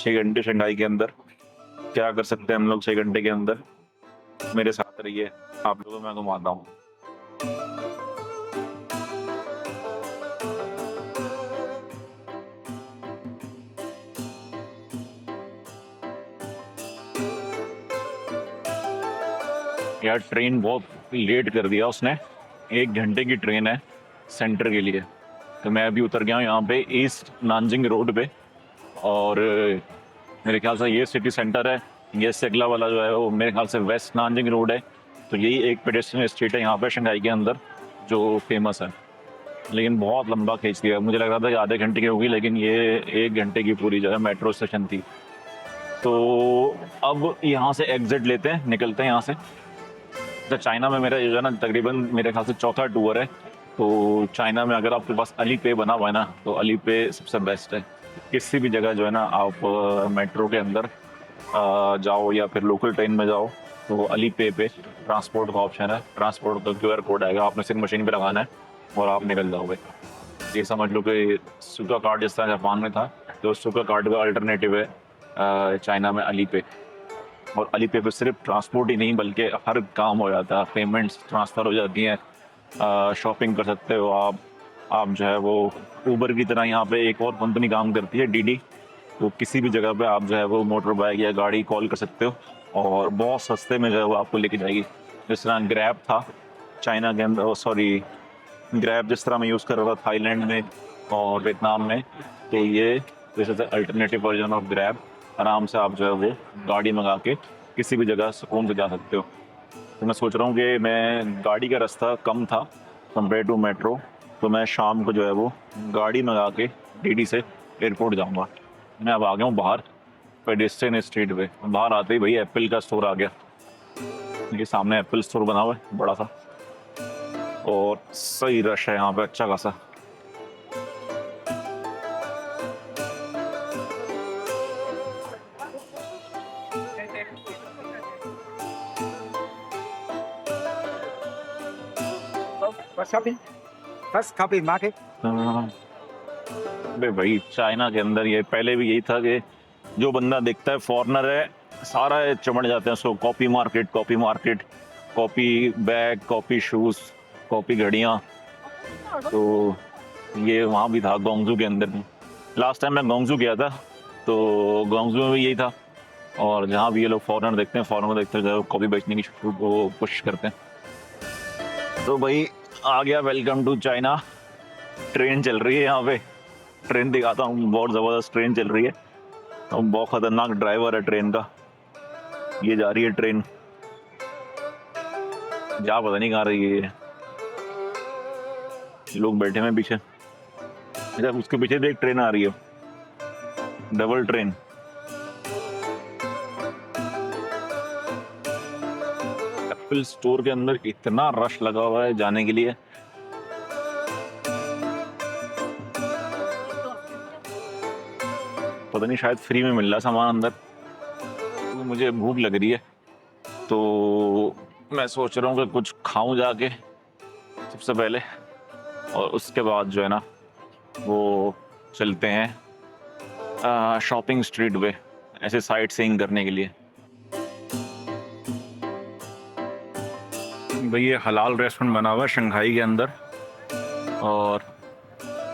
6 घंटे शंघाई के अंदर। क्या कर सकते हैं हम लोग 6 घंटे के अंदर? मेरे साथ रहिए, आप लोगों को मैं घुमाता हूँ। यार ट्रेन बहुत लेट कर दिया उसने, 1 घंटे की ट्रेन है सेंटर के लिए। तो मैं अभी उतर गया हूँ यहाँ पे ईस्ट नानजिंग रोड पे, और मेरे ख्याल से ये सिटी सेंटर है। ये सेगला वाला जो है वो मेरे ख्याल से वेस्ट नानजिंग रोड है। तो यही एक पेडेस्ट्रियन स्ट्रीट है यहाँ पे शंघाई के अंदर जो फेमस है। लेकिन बहुत लंबा खींच दिया, मुझे लग रहा था कि आधे घंटे की होगी, लेकिन ये 1 घंटे की पूरी जो है मेट्रो स्टेशन थी। तो अब यहाँ से एग्जिट लेते हैं, निकलते हैं यहाँ से। तो चाइना में मेरा ये जो है ना तकरीबन मेरे ख्याल से चौथा टूर है। तो चाइना में अगर आपके पास अली पे बना हुआ है ना, तो अली पे सबसे बेस्ट है। किसी भी जगह जो है ना आप मेट्रो के अंदर जाओ या फिर लोकल ट्रेन में जाओ, तो अली पे ट्रांसपोर्ट का ऑप्शन है। ट्रांसपोर्ट का QR कोड आएगा, आपने सिर्फ मशीन पे लगाना है और आप निकल जाओगे। ये समझ लो कि सुगा कार्ड जिस तरह जापान में था, तो सुगा कार्ड का अल्टरनेटिव है चाइना में अली पे। और अली पे सिर्फ ट्रांसपोर्ट ही नहीं बल्कि हर काम हो जाता है, पेमेंट्स ट्रांसफ़र हो जाती हैं, शॉपिंग कर सकते हो आप जो है वो ऊबर की तरह यहाँ पे एक और कंपनी काम करती है डीडी। तो किसी भी जगह पे आप जो है वो मोटर बाइक या गाड़ी कॉल कर सकते हो और बहुत सस्ते में जो है वो आपको लेके जाएगी। जिस तरह ग्रैब था चाइना के अंदर, सॉरी ग्रैब जिस तरह मैं यूज़ कर रहा था थाईलैंड में और वियतनाम में, तो ये जैसे अल्टरनेटिव वर्जन ऑफ ग्रैब। आराम से आप जो है वो गाड़ी मंगा के किसी भी जगह सुकून से जा सकते हो। तो मैं सोच रहा हूँ कि मैं गाड़ी का रास्ता कम था कंपेयर टू मेट्रो, तो मैं शाम को जो है वो गाड़ी मंगा के डीडी से एयरपोर्ट जाऊँगा। मैं अब आ गया हूँ बाहर पेडेस्ट्रियन स्ट्रीट पे। बाहर आते ही भाई एप्पल का स्टोर आ गया। ये सामने एप्पल स्टोर बना हुआ है बड़ा सा, और सही रश है यहाँ पे अच्छा खासा। shopping. First copy market. अबे भाई चाइना के अंदर ये पहले भी यही था कि जो बंदा दिखता है फॉरेनर है, सारा चमड़ जाते हैं उसको। Copy market, copy market, copy bag, copy shoes, copy घड़ियाँ। तो ये वहाँ भी था गोंगजू के अंदर भी। लास्ट टाइम मैं गोंगजू गया था, तो गोंगजू में भी यही था। और जहाँ भी ये लोग फॉरेनर देखते हैं, फॉरेनर देखते हैं जो कॉपी बेचने की वो कोशिश करते हैं। तो भाई आ गया, वेलकम टू चाइना। ट्रेन चल रही है यहाँ पे, ट्रेन दिखाता हूँ, बहुत ज़बरदस्त ट्रेन चल रही है और बहुत ख़तरनाक ड्राइवर है ट्रेन का। ये जा रही है ट्रेन, जा पता नहीं कहाँ रही है ये। लोग बैठे हैं पीछे, अच्छा उसके पीछे भी एक ट्रेन आ रही है, डबल ट्रेन। एप्पल स्टोर के अंदर इतना रश लगा हुआ है जाने के लिए। पता नहीं शायद फ्री में मिल रहा सामान अंदर। तो मुझे भूख लग रही है, तो मैं सोच रहा हूँ कि कुछ खाऊं जाके सबसे पहले, और उसके बाद जो है ना वो चलते हैं शॉपिंग स्ट्रीट पे ऐसे साइट सीइंग करने के लिए। भाई ये हलाल रेस्टोरेंट बना हुआ है शंघाई के अंदर, और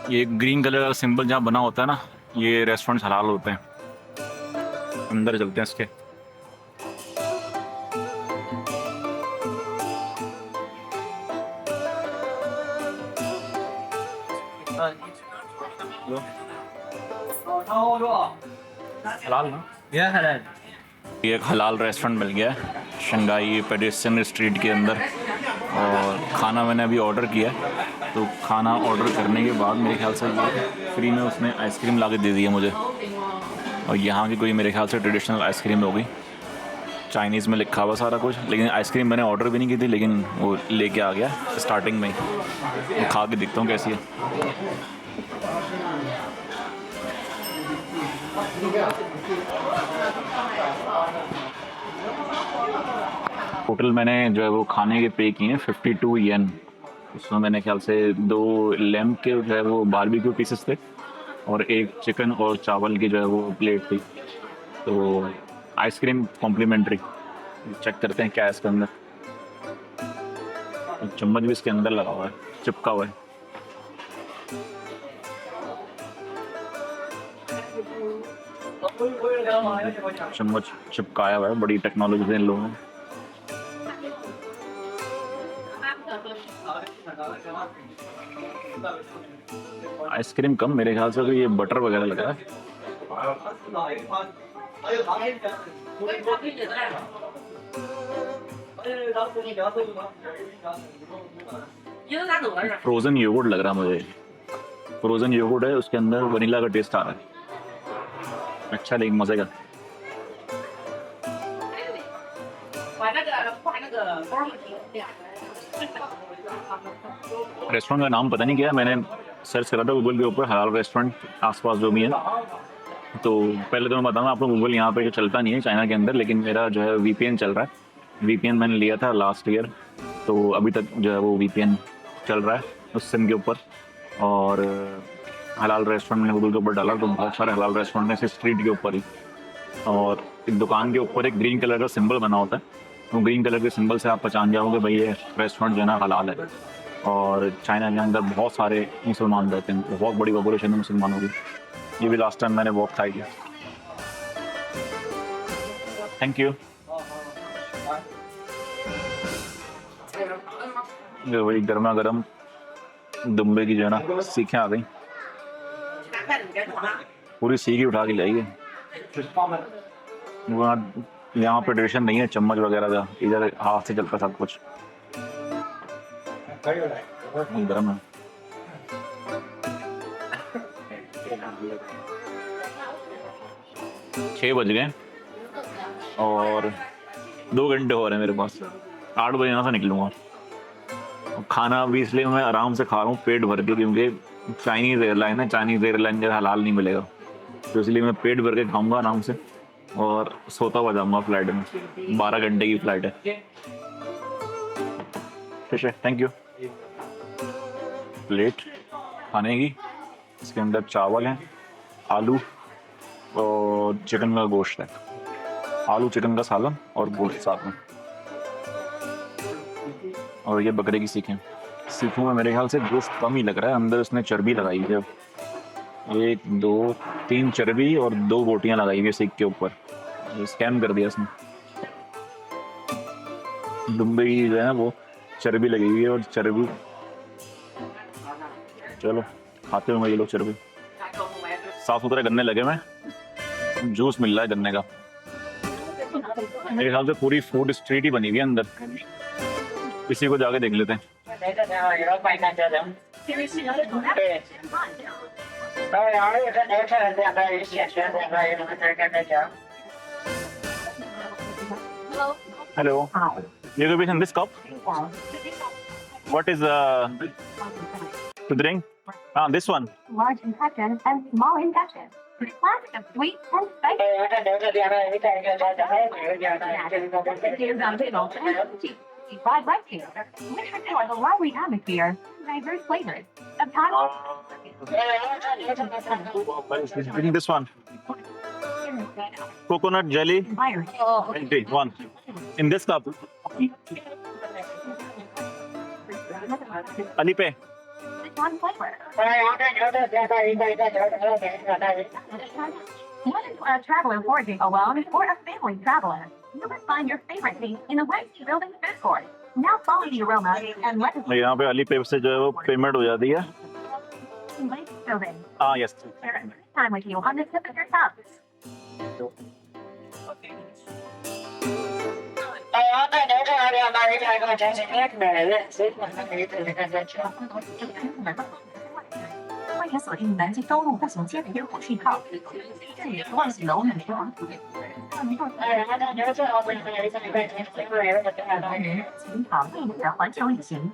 ये ग्रीन कलर का सिंबल जहाँ बना होता है ना, ये रेस्टोरेंट हलाल होते हैं। अंदर चलते हैं इसके। हलाल ना? ये एक हलाल रेस्टोरेंट मिल गया है शंघाई पेडेस्ट्रियन स्ट्रीट के अंदर, और खाना मैंने अभी ऑर्डर किया है। तो खाना ऑर्डर करने के बाद मेरे ख्याल से फ्री में उसने आइसक्रीम ला के दे दी है मुझे, और यहाँ की कोई मेरे ख्याल से ट्रेडिशनल आइसक्रीम होगी। चाइनीज़ में लिखा हुआ सारा कुछ, लेकिन आइसक्रीम मैंने ऑर्डर भी नहीं की थी, लेकिन वो लेके आ गया स्टार्टिंग में ही। वो खा के दिखता हूँ कैसी है। टोटल मैंने जो है वो खाने के पे किए हैं 52 येन। उसमें मैंने ख्याल से 2 लैम्प के जो है वो बारबेक्यू पीसेस थे, और एक चिकन और चावल की जो है वो प्लेट थी। तो आइसक्रीम कॉम्प्लीमेंट्री। चेक करते हैं क्या है इसके अंदर। चम्मच भी इसके अंदर लगा हुआ है, चिपका हुआ है। चम्मच चिपकाया हुआ है, बड़ी टेक्नोलॉजी है इन लोगों ने। आइसक्रीम कम, मेरे ख्याल से तो ये बटर वगैरह लग रहा है। फ्रोजन योगर्ट लग रहा है मुझे। फ्रोजन योगर्ट है, उसके अंदर वनीला का टेस्ट आ रहा है। अच्छा, लेकिन मजे का। रेस्टोरेंट का नाम पता नहीं क्या है, मैंने सर्च करा था गूगल के ऊपर, हलाल रेस्टोरेंट आसपास जो भी है। तो पहले तो मैं बताऊँ आपको, गूगल यहाँ पे चलता नहीं है चाइना के अंदर, लेकिन मेरा जो है वीपीएन चल रहा है। वीपीएन मैंने लिया था लास्ट ईयर, तो अभी तक जो है वो वीपीएन चल रहा है उस सिम के ऊपर। और हलाल रेस्टोरेंट मैंने गूगल के ऊपर डाला तो बहुत सारे हलाल रेस्टोरेंट हैं स्ट्रीट के ऊपर ही। और एक दुकान के ऊपर एक ग्रीन कलर का सिंबल बना होता है, वो ग्रीन कलर के सिंबल से आप पहचान जाओगे भाई ये रेस्टोरेंट जो है ना हलाल है। और चाइना के अंदर बहुत सारे मुसलमान रहते हैं, बहुत बड़ी पॉपुलेशन है मुसलमानों की। ये भी लास्ट टाइम मैंने वॉक खाई किया। Thank you. वही गर्मा गर्म दुम्बे की जो है ना सीखें आ गई, पूरी सीख ही उठा के लाइए। वहाँ यहाँ पे ट्रेडिशन नहीं है चम्मच वगैरह का, इधर हाथ से चलता सब कुछ। गर्म है। छः बज गए और 2 घंटे हो रहे हैं मेरे पास। 8 बजे यहाँ से निकलूँगा। खाना भी इसलिए मैं आराम से खा रहा हूँ पेट भर के, क्योंकि चाइनीज़ एयरलाइन है, चाइनीज़ एयरलाइन जैसा हलाल नहीं मिलेगा, तो इसलिए मैं पेट भर के खाऊंगा आराम से और सोता हुआ जाऊँगा फ्लाइट में। 12 घंटे की फ्लाइट है। ठीक है, थैंक यू। प्लेट खाने की, इसके अंदर चावल है, आलू और चिकन का गोश्त है। आलू चिकन का सालन और गोश्त साथ में। और ये बकरे की सीखें। सीखों में मेरे ख्याल से गोश्त कम ही लग रहा है, अंदर उसने चर्बी लगाई है। 1 2 3 चर्बी और 2 बोटियां लगाई हुई है सीख के ऊपर। स्कैम कर दिया इसने। दुम्बे की जो है ना वो चर्बी लगी हुई है और चर्बी, चलो खाते हुए ये लोग चर्बी। साफ सुथरे गन्ने लगे हुए, जूस मिल रहा है गन्ने का। मेरे ख्याल से पूरी फूड स्ट्रीट ही बनी हुई है अंदर। किसी को जाके देख लेते हैं। Hello, you give me this cup? What is to drink? This one. Large intestine and small intestine. Plastic of sweet and spicy. Fried rice here. Which restore the lively atmosphere, diverse flavors. Drink this one. Coconut jelly. Tea, one. In this cup. Alipay. One flavor. Whether a traveler foraging alone or a family traveler, you will find your favorite thing in the Westie Building food court. Now follow the aroma and let us यहाँ पे Alipay से जो है वो payment हो जाती है। Westie Building. Yes. Share a good time with you on the tip of your tongues.欢迎锁定南极东路步行街的烟火讯号，这里是万喜楼美食王子。请考虑你的环球旅行。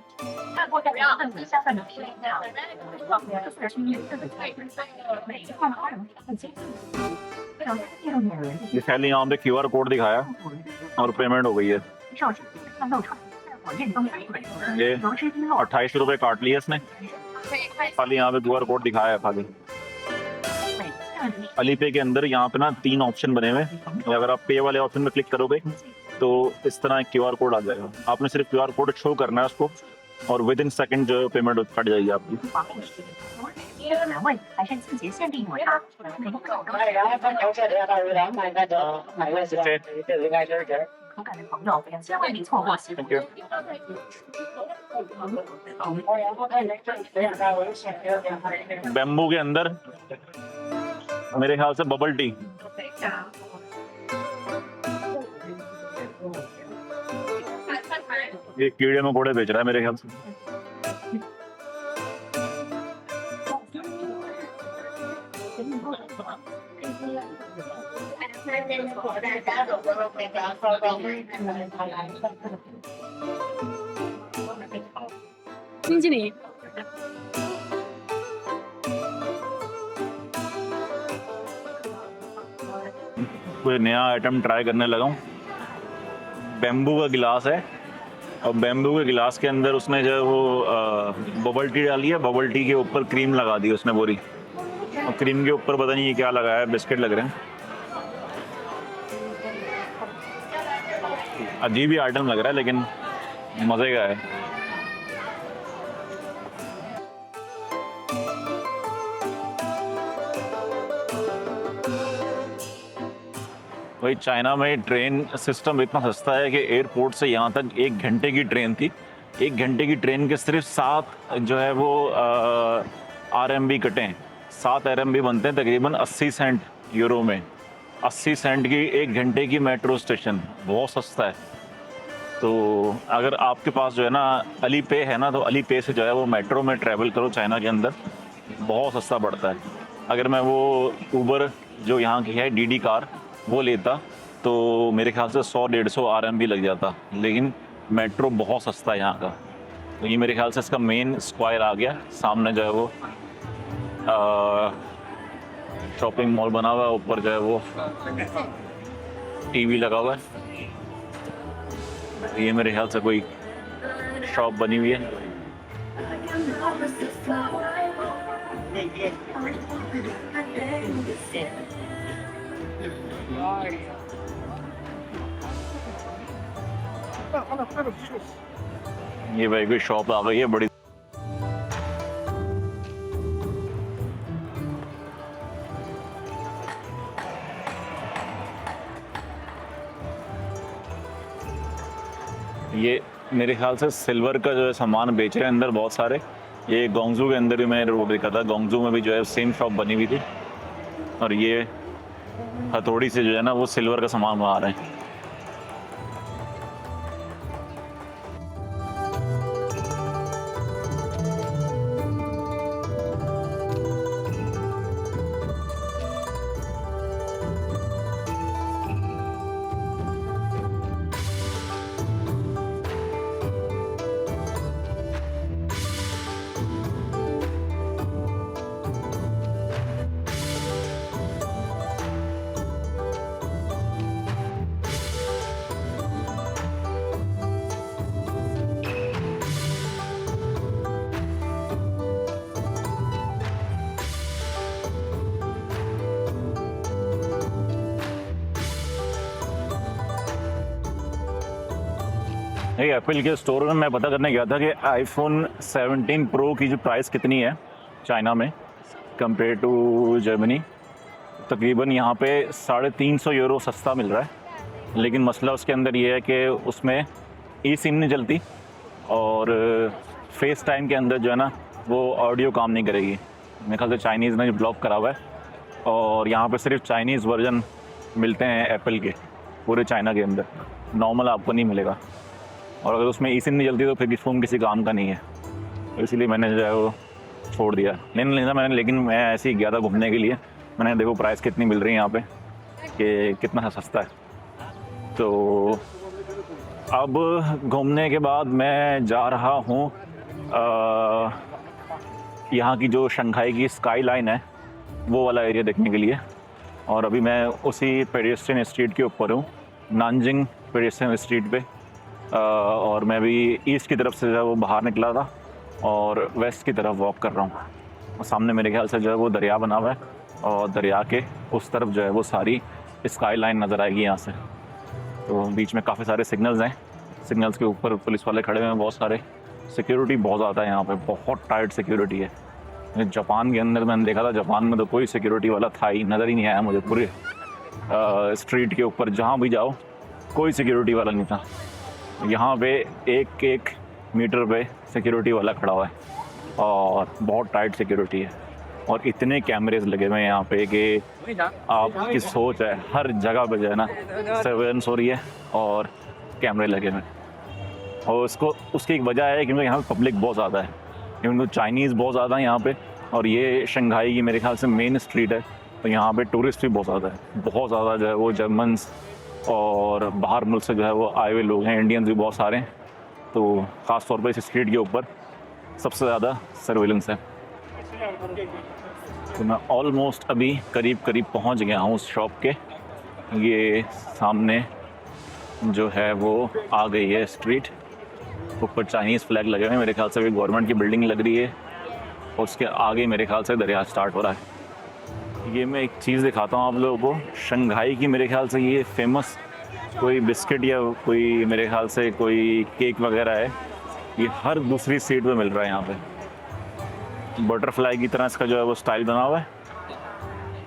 看过这样问题相关的资料，这是区域自己每一块花人很清楚。ये पहले यहाँ पे QR कोड दिखाया और पेमेंट हो गई है। ये 28 रुपए काट लिए इसने, खाली यहाँ पे QR कोड दिखाया है खाली। अलीपे के अंदर यहाँ पे ना 3 ऑप्शन बने हुए हैं। अगर आप पे वाले ऑप्शन में क्लिक करोगे तो इस तरह एक क्यूआर कोड आ जाएगा। आपने सिर्फ क्यूआर कोड शो करना है उसको और विद इन सेकंड जो पेमेंट कट जाएगी आपकी। 问还是季节限定抹茶，每个口感口感的朋友千万别错过。 Thank you. बैम्बू के अंदर मेरे ख्याल से बबल टी। ये कीड़े मकोड़े बेच रहा है मेरे ख्याल से। कोई नया आइटम ट्राई करने लगा हूँ। बैम्बू का गिलास है और बैम्बू के गिलास के अंदर उसने जो है वो बबल टी डाली है। बबल टी के ऊपर क्रीम लगा दी उसने पूरी, और क्रीम के ऊपर पता नहीं ये क्या लगाया है, बिस्किट लग रहे हैं। अजीब ही आइटम लग रहा है लेकिन मज़े का है। भाई चाइना में ट्रेन सिस्टम इतना सस्ता है कि एयरपोर्ट से यहाँ तक 1 घंटे की ट्रेन थी। 1 घंटे की ट्रेन के सिर्फ 7 जो है वो RMB कटे हैं। 7 RMB बनते हैं तकरीबन 80 सेंट यूरो में। 80 सेंट की 1 घंटे की मेट्रो स्टेशन, बहुत सस्ता है। तो अगर आपके पास जो है ना अली पे है ना, तो अली पे से जो है वो मेट्रो में ट्रैवल करो चाइना के अंदर, बहुत सस्ता पड़ता है। अगर मैं वो ऊबर जो यहाँ की है डीडी कार वो लेता तो मेरे ख्याल से 100-150 RMB लग जाता, लेकिन मेट्रो बहुत सस्ता है यहाँ का। तो ये मेरे ख्याल से इसका मेन स्क्वायर आ गया। सामने जो है वो शॉपिंग मॉल बना हुआ है, ऊपर जो है वो टीवी लगा हुआ है। ये मेरे ख्याल से कोई शॉप बनी हुई है। ये भाई कोई शॉप आ गई है बड़ी। ये मेरे ख्याल से सिल्वर का जो है सामान बेच रहे हैं अंदर बहुत सारे। ये गोंगजू के अंदर भी मैंने वो देखा था, गोंगजू में भी जो है सेम शॉप बनी हुई थी। और ये हथौड़ी से जो है ना वो सिल्वर का सामान बना रहे हैं। एप्पल के स्टोर में मैं पता करने गया था कि आईफोन 17 प्रो की जो प्राइस कितनी है चाइना में कंपेयर टू जर्मनी। तकरीबन यहाँ पे 350 यूरो सस्ता मिल रहा है। लेकिन मसला उसके अंदर ये है कि उसमें ई सिम नहीं चलती और फेस टाइम के अंदर जो है ना वो ऑडियो काम नहीं करेगी। मेरे ख्याल से चाइनीज़ ने ब्लॉक करा हुआ है और यहाँ पे सिर्फ चाइनीज़ वर्जन मिलते हैं एप्पल के पूरे चाइना के अंदर, नॉर्मल आपको नहीं मिलेगा। और अगर उसमें ई सिम नहीं चलती तो फिर भी फ़ोन किसी काम का नहीं है। तो इसीलिए मैंने जो है वो छोड़ दिया, नहीं लेना मैंने। लेकिन मैं ऐसे ही गया था घूमने के लिए, मैंने देखो प्राइस कितनी मिल रही है यहाँ पे कि कितना सस्ता है। तो अब घूमने के बाद मैं जा रहा हूँ यहाँ की जो शंघाई की स्काई लाइन है वो वाला एरिया देखने के लिए। और अभी मैं उसी पेडेस्ट्रियन स्ट्रीट के ऊपर हूँ, नानजिंग पेडेस्ट्रियन स्ट्रीट पे। और मैं भी ईस्ट की तरफ से जो है वो बाहर निकला था और वेस्ट की तरफ वॉक कर रहा हूँ। और सामने मेरे ख्याल से जो है वो दरिया बना हुआ है और दरिया के उस तरफ जो है वो सारी स्काई लाइन नज़र आएगी यहाँ से। तो बीच में काफ़ी सारे सिग्नल्स हैं, सिग्नल्स के ऊपर पुलिस वाले खड़े हुए हैं बहुत सारे, सिक्योरिटी बहुत ज़्यादा है यहाँ पे, बहुत टाइट सिक्योरिटी है। जापान के अंदर मैंने देखा था, जापान में तो कोई सिक्योरिटी वाला था ही नज़र ही नहीं आया मुझे। पूरे स्ट्रीट के ऊपर जहाँ भी जाओ कोई सिक्योरिटी वाला नहीं था। यहाँ पे एक एक मीटर पे सिक्योरिटी वाला खड़ा हुआ है और बहुत टाइट सिक्योरिटी है और इतने कैमरेज लगे हुए हैं यहाँ पे कि आपकी सोच है हर जगह पे जो है ना सर्वेलेंस हो रही है और कैमरे लगे हुए हैं। और उसकी एक वजह है क्योंकि यहाँ पे पब्लिक बहुत ज़्यादा है, क्योंकि चाइनीज़ बहुत ज़्यादा है यहाँ पे और ये शंघाई की मेरे ख्याल से मेन स्ट्रीट है। तो यहाँ पे टूरिस्ट भी बहुत ज़्यादा है, बहुत ज़्यादा जो है वो जर्मन्स और बाहर मुल्क से जो है वो आए हुए लोग हैं, इंडियंस भी बहुत सारे हैं। तो ख़ास तौर पर इस स्ट्रीट के ऊपर सबसे ज़्यादा सर्वेलेंस है। तो मैं ऑलमोस्ट अभी करीब पहुंच गया हूँ उस शॉप के। ये सामने जो है वो आ गई है स्ट्रीट, ऊपर चाइनीज़ फ्लैग लगे हुए हैं, मेरे ख्याल से भी गवर्नमेंट की बिल्डिंग लग रही है और उसके आगे मेरे ख्याल से दरिया स्टार्ट हो रहा है। ये मैं एक चीज़ दिखाता हूँ आप लोगों को, शंघाई की मेरे ख्याल से ये फेमस कोई बिस्किट या कोई मेरे ख्याल से कोई केक वगैरह है, ये हर दूसरी सीट पे मिल रहा है यहाँ पे। बटरफ्लाई की तरह इसका जो है वो स्टाइल बना हुआ है,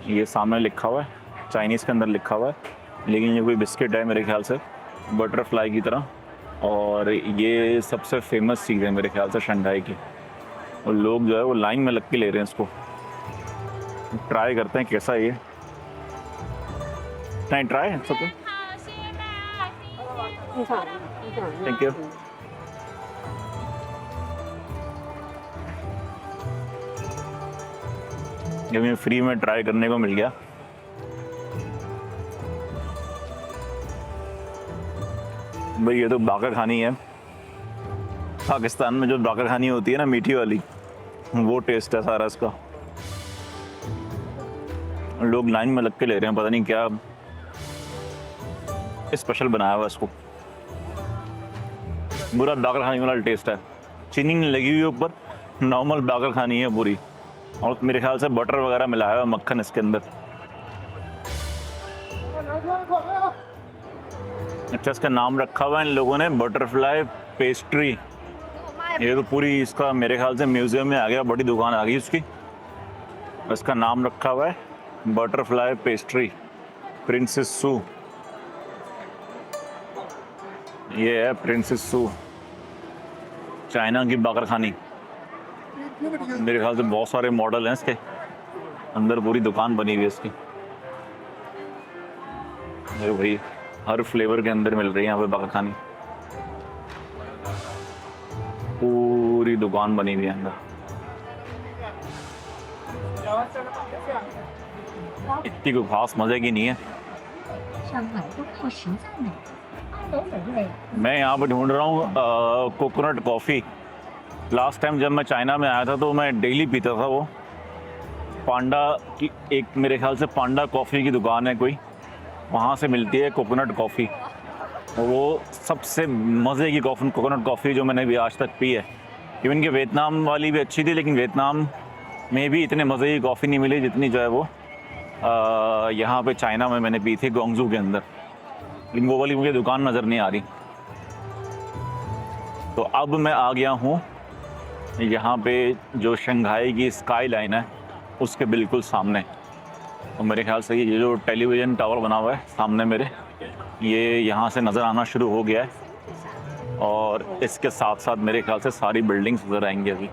ये सामने लिखा हुआ है, चाइनीज़ के अंदर लिखा हुआ है, लेकिन ये कोई बिस्किट है मेरे ख्याल से बटरफ्लाई की तरह। और ये सबसे फेमस चीज़ है मेरे ख्याल से शंघाई की, और लोग जो है वो लाइन में लग के ले रहे हैं इसको। ट्राई करते हैं कैसा है ये। नहीं ट्राई ओके, थैंक यू। ये मुझे फ्री में ट्राई करने को मिल गया। भाई ये तो बाकर खानी है, पाकिस्तान में जो बाकर खानी होती है ना मीठी वाली, वो टेस्ट है सारा इसका। लोग लाइन में लग के ले रहे हैं, पता नहीं क्या स्पेशल बनाया हुआ इसको। बुरा बाकर खाने वाला टेस्ट है, चीनी नहीं लगी हुई ऊपर, नॉर्मल बाकर खानी है पूरी, और मेरे ख्याल से बटर वगैरह मिलाया हुआ मक्खन इसके अंदर। अच्छा, इसका नाम रखा हुआ है इन लोगों ने बटरफ्लाई पेस्ट्री। ये तो पूरी इसका मेरे ख्याल से म्यूजियम में आ गया, बड़ी दुकान आ गई उसकी। इसका नाम रखा हुआ है बटरफ्लाई पेस्ट्री प्रिंसेस सू। ये है प्रिंसेस सू, चाइना की बाकर खानी। मेरे ख्याल से बहुत सारे मॉडल हैं इसके अंदर, पूरी दुकान बनी हुई है इसकी। अरे भाई हर फ्लेवर के अंदर मिल रही है यहाँ पे बाकर खानी, पूरी दुकान बनी हुई है अंदर। इतनी कोई खास मजे की नहीं है। 上海都靠实在美，都很累。 मैं यहाँ पे ढूंढ रहा हूँ कोकोनट कॉफ़ी। लास्ट टाइम जब मैं चाइना में आया था तो मैं डेली पीता था वो। पांडा की एक मेरे ख्याल से पांडा कॉफ़ी की दुकान है कोई, वहाँ से मिलती है कोकोनट कॉफ़ी। वो सबसे मज़े की कोकोनट कॉफ़ी जो मैंने भी आज तक पी है। इवन कि वियतनाम वाली भी अच्छी थी, लेकिन वियतनाम में भी इतने मज़े की कॉफ़ी नहीं मिली जितनी जो है वो यहाँ पे चाइना में मैंने पी थी ग्वांगझू के अंदर। लेकिन वो वाली मुझे दुकान नज़र नहीं आ रही। तो अब मैं आ गया हूँ यहाँ पे जो शंघाई की स्काई लाइन है उसके बिल्कुल सामने। और मेरे ख्याल से ये जो टेलीविज़न टावर बना हुआ है सामने मेरे, ये यहाँ से नज़र आना शुरू हो गया है। और इसके साथ साथ मेरे ख्याल से सारी बिल्डिंग्स नज़र आएंगी अभी।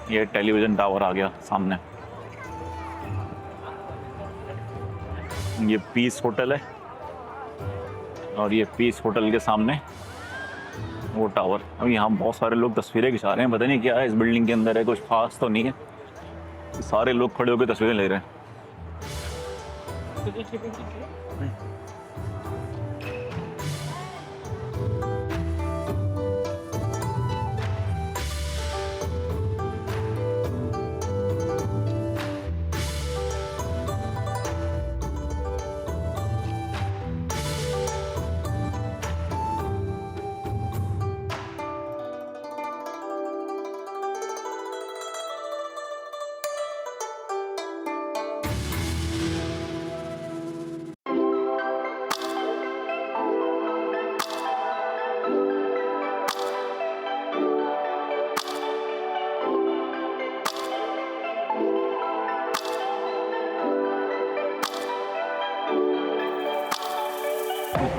ये टेलीविज़न टावर आ गया सामने। ये पीस होटल है और ये पीस होटल के सामने वो टावर। अब यहाँ बहुत सारे लोग तस्वीरें खिंचा रहे हैं, पता नहीं क्या है इस बिल्डिंग के अंदर है, कुछ खास तो नहीं है। सारे लोग खड़े होकर तस्वीरें ले रहे हैं।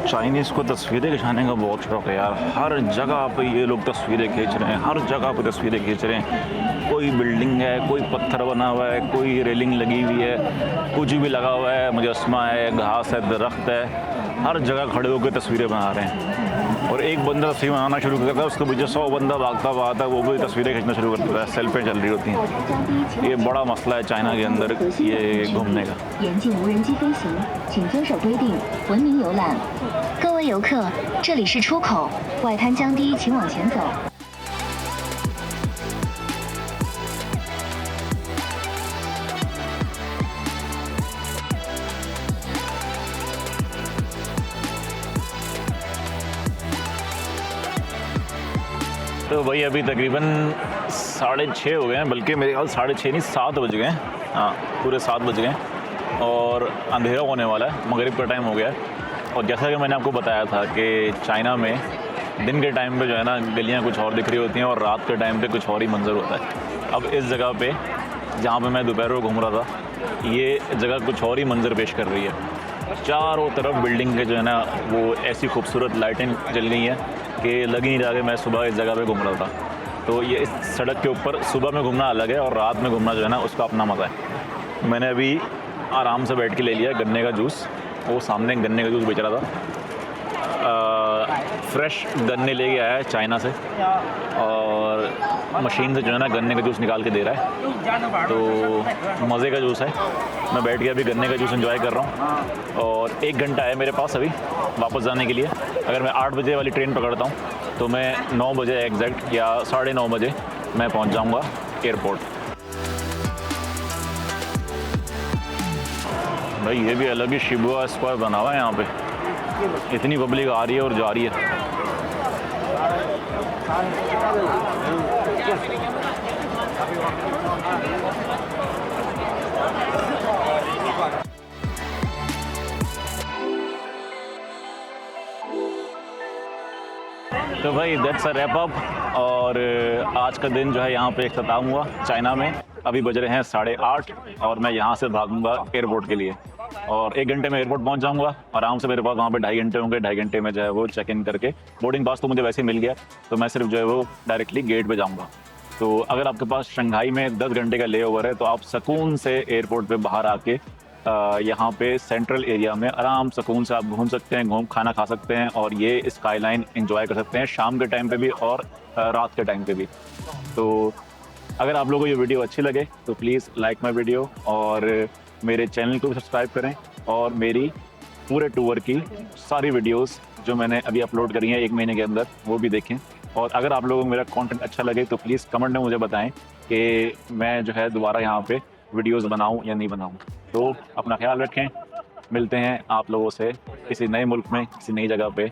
चाइनीज़ को तस्वीरें खिंचाने का बहुत शौक है यार। हर जगह पे ये लोग तस्वीरें खींच रहे हैं, हर जगह पे तस्वीरें खींच रहे हैं। कोई बिल्डिंग है, कोई पत्थर बना हुआ है, कोई रेलिंग लगी हुई है, कुछ भी लगा हुआ है, मुजस्समा है, घास है, दरख्त है, हर जगह खड़े होकर तस्वीरें बना रहे हैं। और एक बंदा तस्वीर बनाना शुरू करता है, उसके पीछे 100 बंदा भागता भागता वो भी तस्वीरें खींचना शुरू कर देता है, सेल्फी चल रही होती हैं। ये बड़ा मसला है चाइना के अंदर ये घूमने का। 严禁无人机飞行，请遵守规定，文明游览。各位游客，这里是出口，外滩降低，请往前走。 तो भाई अभी तकरीबन 6:30 हो गए हैं, बल्कि मेरे ख्याल 6:30 नहीं 7 बज गए हैं। हाँ, पूरे 7 बज गए हैं और अंधेरा होने वाला है, मगरिब का टाइम हो गया है। और जैसा कि मैंने आपको बताया था कि चाइना में दिन के टाइम पे जो है ना गलियाँ कुछ और दिख रही होती हैं और रात के टाइम पे कुछ और ही मंजर होता है। अब इस जगह पे जहाँ पे मैं दोपहर को घूम रहा था, ये जगह कुछ और ही मंजर पेश कर रही है। चारों तरफ बिल्डिंग के जो है ना वो ऐसी खूबसूरत लाइटें जल गई हैं कि लग ही नहीं रहा कि मैं सुबह इस जगह पे घूम रहा था। तो ये इस सड़क के ऊपर सुबह में घूमना अलग है और रात में घूमना जो है ना उसका अपना मज़ा है। मैंने अभी आराम से बैठ के ले लिया गन्ने का जूस, वो सामने गन्ने का जूस बेच रहा था। फ्रेश गन्ने लेके आया है चाइना से और मशीन से जो है ना गन्ने का जूस निकाल के दे रहा है, तो मज़े का जूस है। मैं बैठ के अभी गन्ने का जूस एंजॉय कर रहा हूँ और 1 घंटा है मेरे पास अभी वापस जाने के लिए। अगर मैं 8 बजे वाली ट्रेन पकड़ता हूँ तो मैं 9 बजे एग्जैक्ट या 9:30 बजे मैं पहुँच जाऊँगा एयरपोर्ट। भाई ये भी अलग ही शिबुया स्क्वायर बना हुआ है यहाँ पे, इतनी पब्लिक आ रही है और जा रही है। तो भाई दैट्स अ रैप अप। और आज का दिन जो है यहाँ पे इख्तिताम हुआ चाइना में। अभी बज रहे हैं 8:30 और मैं यहाँ से भागूंगा एयरपोर्ट के लिए और 1 घंटे में एयरपोर्ट पहुँच जाऊँगा। आराम से मेरे पास वहाँ पे 2.5 घंटे होंगे, 2.5 घंटे में जो है वो चेक इन करके बोर्डिंग पास तो मुझे वैसे ही मिल गया, तो मैं सिर्फ जो है वो डायरेक्टली गेट पे जाऊँगा। तो अगर आपके पास शंघाई में 10 घंटे का ले ओवर है तो आप सुकून से एयरपोर्ट पे बाहर आके यहाँ पे सेंट्रल एरिया में आराम सुकून से आप घूम सकते हैं, खाना खा सकते हैं और ये स्काईलाइन एंजॉय कर सकते हैं शाम के टाइम पे भी और रात के टाइम पे भी। तो अगर आप लोगों को ये वीडियो अच्छी लगे तो प्लीज़ लाइक माई वीडियो और मेरे चैनल को भी सब्सक्राइब करें और मेरी पूरे टूर की सारी वीडियोस जो मैंने अभी अपलोड करी हैं 1 महीने के अंदर वो भी देखें। और अगर आप लोगों को मेरा कंटेंट अच्छा लगे तो प्लीज़ कमेंट में मुझे बताएं कि मैं जो है दोबारा यहाँ पे वीडियोस बनाऊँ या नहीं बनाऊँ। तो अपना ख्याल रखें, मिलते हैं आप लोगों से किसी नए मुल्क में, किसी नई जगह पे।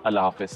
अल्लाह हाफ़िज़।